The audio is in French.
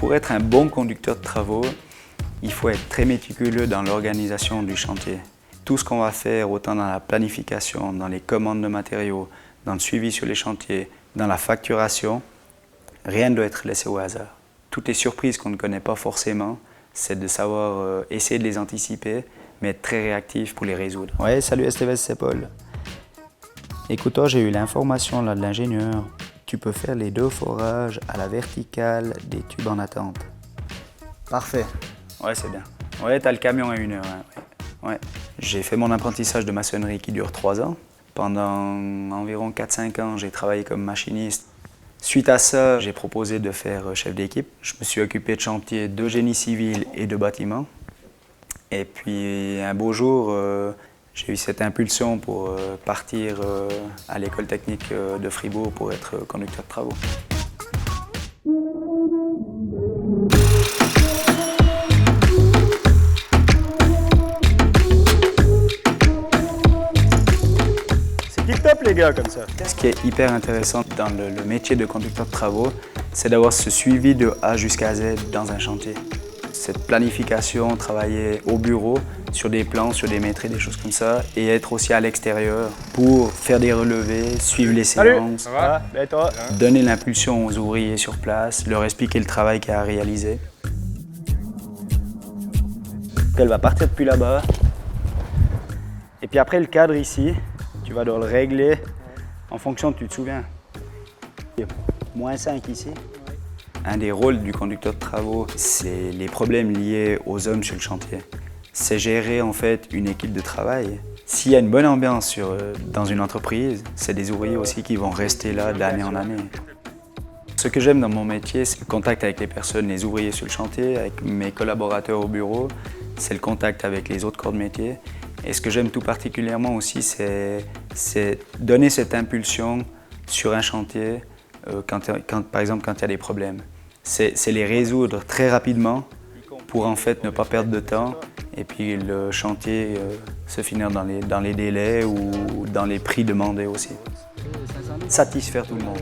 Pour être un bon conducteur de travaux, il faut être très méticuleux dans l'organisation du chantier. Tout ce qu'on va faire, autant dans la planification, dans les commandes de matériaux, dans le suivi sur les chantiers, dans la facturation, rien ne doit être laissé au hasard. Toutes les surprises qu'on ne connaît pas forcément, c'est de savoir essayer de les anticiper, mais être très réactif pour les résoudre. Ouais, salut STVS, c'est Paul. Écoute, j'ai eu l'information là de l'ingénieur. Tu peux faire les 2 forages à la verticale des tubes en attente. Parfait. Ouais, c'est bien. Ouais, t'as le camion à 1 heure. Hein. Ouais. J'ai fait mon apprentissage de maçonnerie qui dure 3 ans. Pendant environ 4-5 ans, j'ai travaillé comme machiniste. Suite à ça, j'ai proposé de faire chef d'équipe. Je me suis occupé de chantiers de génie civil et de bâtiment. Et puis un beau jour, j'ai eu cette impulsion pour partir à l'école technique de Fribourg pour être conducteur de travaux. C'est tip-top les gars comme ça. Ce qui est hyper intéressant dans le métier de conducteur de travaux, c'est d'avoir ce suivi de A jusqu'à Z dans un chantier. Cette planification, travailler au bureau, sur des plans, sur des maîtrises, des choses comme ça, et être aussi à l'extérieur pour faire des relevés, suivre les séances, ça va? Ben, toi? Donner l'impulsion aux ouvriers sur place, leur expliquer le travail qu'il y a à réaliser. Elle va partir depuis là-bas. Et puis après le cadre ici, tu vas devoir le régler en fonction, tu te souviens. -5 ici. Un des rôles du conducteur de travaux, c'est les problèmes liés aux hommes sur le chantier. C'est gérer en fait une équipe de travail. S'il y a une bonne ambiance dans une entreprise, c'est des ouvriers aussi qui vont rester là d'année en année. Ce que j'aime dans mon métier, c'est le contact avec les personnes, les ouvriers sur le chantier, avec mes collaborateurs au bureau, c'est le contact avec les autres corps de métier. Et ce que j'aime tout particulièrement aussi, c'est donner cette impulsion sur un chantier, par exemple quand il y a des problèmes. C'est les résoudre très rapidement pour en fait ne pas perdre de temps et puis le chantier se finir dans les délais ou dans les prix demandés aussi. Satisfaire tout le monde.